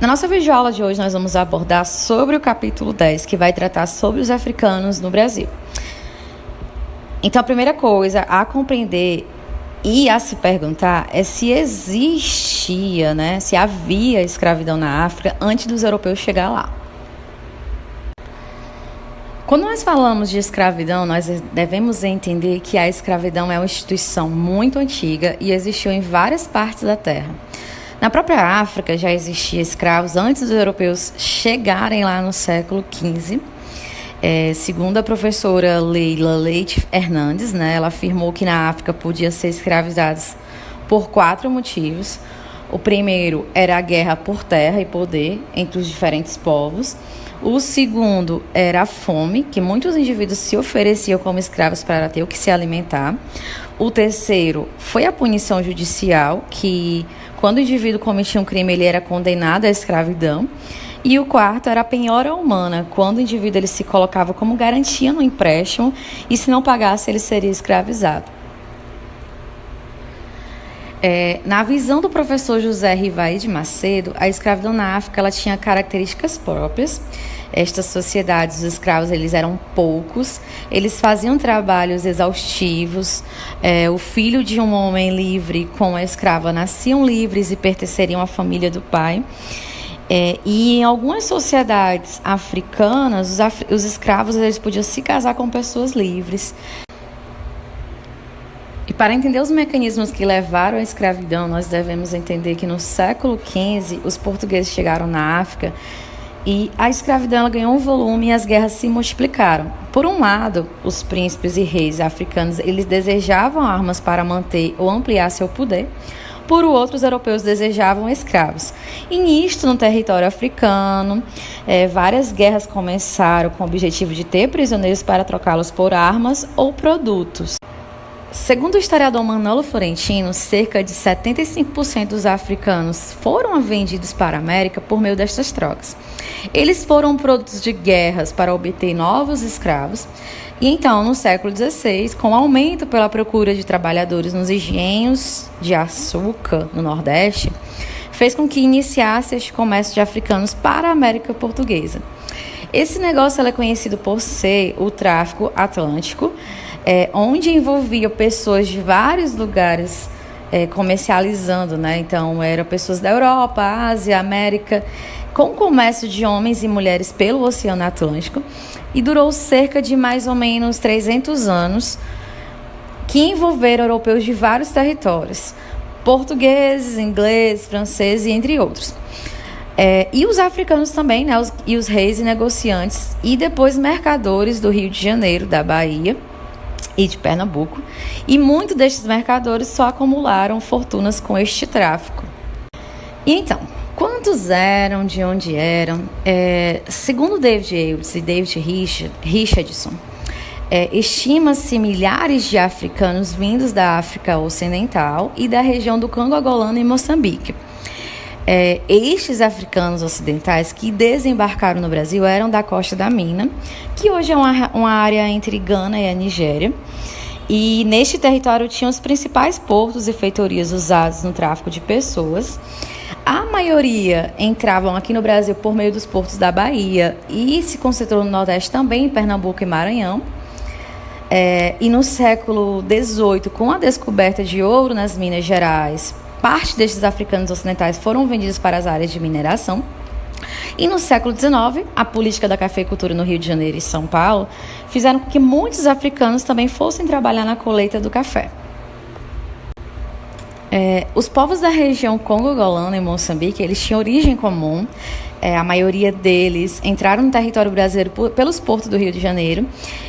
Na nossa videoaula de hoje, nós vamos abordar sobre o capítulo 10, que vai tratar sobre os africanos no Brasil. Então, a primeira coisa a compreender e a se perguntar é se existia, se havia escravidão na África antes dos europeus chegar lá. Quando nós falamos de escravidão, nós devemos entender que a escravidão é uma instituição muito antiga e existiu em várias partes da Terra. Na própria África já existiam escravos antes dos europeus chegarem lá no século XV. Segundo a professora Leila Leite Hernandes, ela afirmou que na África podiam ser escravizados por 4 motivos. O primeiro era a guerra por terra e poder entre os diferentes povos. O segundo era a fome, que muitos indivíduos se ofereciam como escravos para ter o que se alimentar. O terceiro foi a punição judicial, que quando o indivíduo cometia um crime, ele era condenado à escravidão. E o quarto era a penhora humana, quando o indivíduo ele se colocava como garantia no empréstimo e se não pagasse, ele seria escravizado. Na visão do professor José Rivaí de Macedo, a escravidão na África ela tinha características próprias. Estas sociedades, os escravos, eles eram poucos, eles faziam trabalhos exaustivos. O filho de um homem livre com a escrava nasciam livres e pertenceriam à família do pai. E em algumas sociedades africanas, os escravos eles podiam se casar com pessoas livres. E para entender os mecanismos que levaram à escravidão, nós devemos entender que no século XV, os portugueses chegaram na África e a escravidão ela ganhou um volume e as guerras se multiplicaram. Por um lado, os príncipes e reis africanos eles desejavam armas para manter ou ampliar seu poder. Por outro, os europeus desejavam escravos. E nisto, no território africano, várias guerras começaram com o objetivo de ter prisioneiros para trocá-los por armas ou produtos. Segundo o historiador Manolo Florentino, cerca de 75% dos africanos foram vendidos para a América por meio destas trocas. Eles foram produtos de guerras para obter novos escravos. E então, no século XVI, com o aumento pela procura de trabalhadores nos engenhos de açúcar no Nordeste, fez com que iniciasse este comércio de africanos para a América Portuguesa. Esse negócio é conhecido por ser o tráfico atlântico, onde envolvia pessoas de vários lugares comercializando, Então, eram pessoas da Europa, Ásia, América, com comércio de homens e mulheres pelo Oceano Atlântico, e durou cerca de mais ou menos 300 anos, que envolveram europeus de vários territórios, portugueses, ingleses, franceses e entre outros. E os africanos também, e os reis e negociantes, e depois mercadores do Rio de Janeiro, da Bahia e de Pernambuco, e muitos destes mercadores só acumularam fortunas com este tráfico. E então, quantos eram, de onde eram? Segundo David Eades e David Richardson, estima-se milhares de africanos vindos da África Ocidental e da região do Congo Angolano e Moçambique. Estes africanos ocidentais que desembarcaram no Brasil eram da Costa da Mina, que hoje é uma área entre Gana e a Nigéria. E neste território tinham os principais portos e feitorias usados no tráfico de pessoas. A maioria entravam aqui no Brasil por meio dos portos da Bahia e se concentrou no Nordeste também, em Pernambuco e Maranhão. E no século XVIII, com a descoberta de ouro nas Minas Gerais, parte destes africanos ocidentais foram vendidos para as áreas de mineração. E no século XIX, a política da cafeicultura no Rio de Janeiro e São Paulo fizeram com que muitos africanos também fossem trabalhar na colheita do café. Os povos da região Congo-Angolana e Moçambique, eles tinham origem comum. A maioria deles entraram no território brasileiro pelos portos do Rio de Janeiro.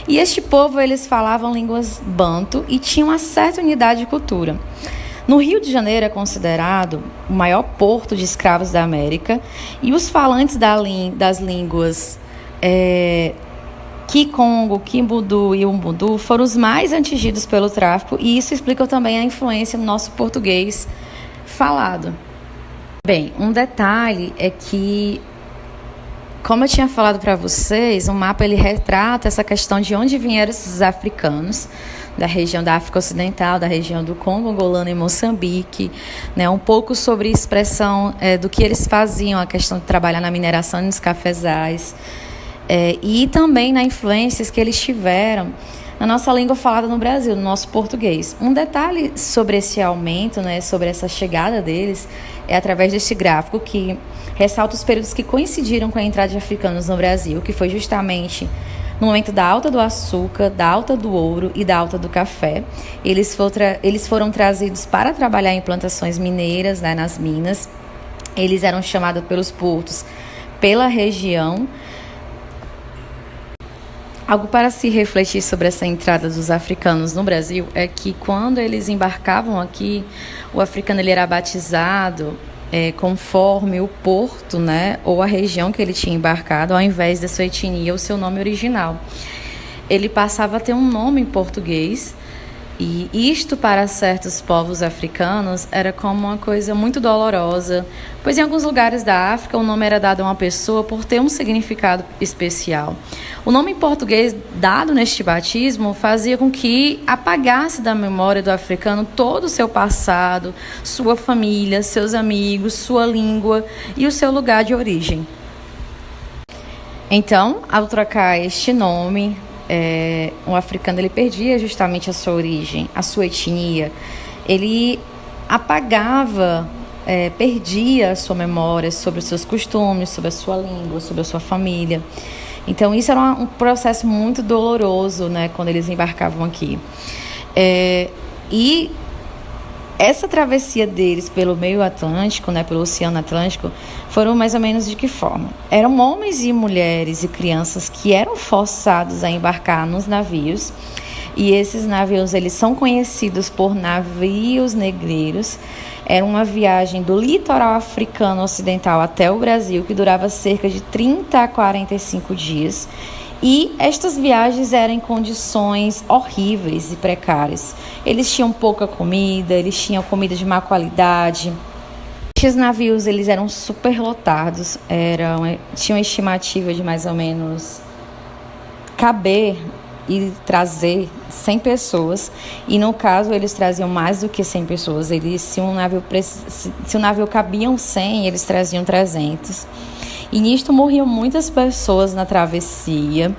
E este povo, eles falavam línguas banto e tinham uma certa unidade de cultura. No Rio de Janeiro é considerado o maior porto de escravos da América e os falantes das línguas Kikongo, Kimbundu e Umbundu foram os mais atingidos pelo tráfico e isso explica também a influência no nosso português falado. Bem, um detalhe é que Como eu tinha falado para vocês, o mapa ele retrata essa questão de onde vieram esses africanos, da região da África Ocidental, da região do Congo, Angolano e Moçambique, né? Um pouco sobre a expressão do que eles faziam, a questão de trabalhar na mineração e nos cafezais, e também na influências que eles tiveram na nossa língua falada no Brasil, no nosso português. Um detalhe sobre esse aumento, né, sobre essa chegada deles, é através deste gráfico que ressalta os períodos que coincidiram com a entrada de africanos no Brasil, que foi justamente no momento da alta do açúcar, da alta do ouro e da alta do café. Eles foram trazidos para trabalhar em plantações mineiras, né, nas minas. Eles eram chamados pelos portos pela região. Algo para se refletir sobre essa entrada dos africanos no Brasil é que quando eles embarcavam aqui, o africano ele era batizado conforme o porto, né, ou a região que ele tinha embarcado, ao invés da sua etnia ou seu nome original. Ele passava a ter um nome em português, e isto para certos povos africanos era como uma coisa muito dolorosa, pois em alguns lugares da África o nome era dado a uma pessoa por ter um significado especial. O nome em português dado neste batismo fazia com que apagasse da memória do africano todo o seu passado, sua família, seus amigos, sua língua e o seu lugar de origem. Então, ao trocar este nome, o africano ele perdia justamente a sua origem, a sua etnia. Ele apagava, perdia a sua memória sobre os seus costumes, sobre a sua língua, sobre a sua família. Então, isso era um processo muito doloroso, né, quando eles embarcavam aqui. E essa travessia deles pelo meio Atlântico, né, pelo Oceano Atlântico, foram mais ou menos de que forma? Eram homens e mulheres e crianças que eram forçados a embarcar nos navios, e esses navios eles são conhecidos por navios negreiros. Era uma viagem do litoral africano ocidental até o Brasil, que durava cerca de 30 a 45 dias. E estas viagens eram em condições horríveis e precárias. Eles tinham pouca comida, eles tinham comida de má qualidade. Estes navios eles eram superlotados, tinham uma estimativa de mais ou menos caber e trazer 100 pessoas. E no caso eles traziam mais do que 100 pessoas. Se o navio cabiam 100, eles traziam 300. E nisto morriam muitas pessoas na travessia.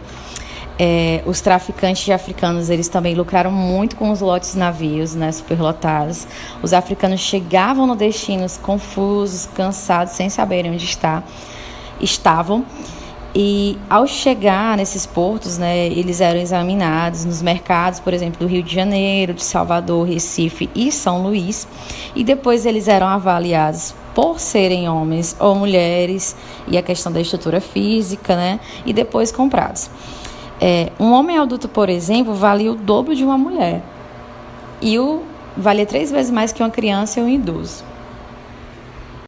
Os traficantes de africanos eles também lucraram muito com os lotes de navios, né, superlotados. Os africanos chegavam no destino confusos, cansados, sem saberem onde estavam. E ao chegar nesses portos, né, eles eram examinados nos mercados, por exemplo, do Rio de Janeiro, de Salvador, Recife e São Luís. E depois eles eram avaliados por serem homens ou mulheres, e a questão da estrutura física, né, e depois comprados. Um homem adulto, por exemplo, valia o dobro de uma mulher. E valia 3 vezes mais que uma criança e um idoso.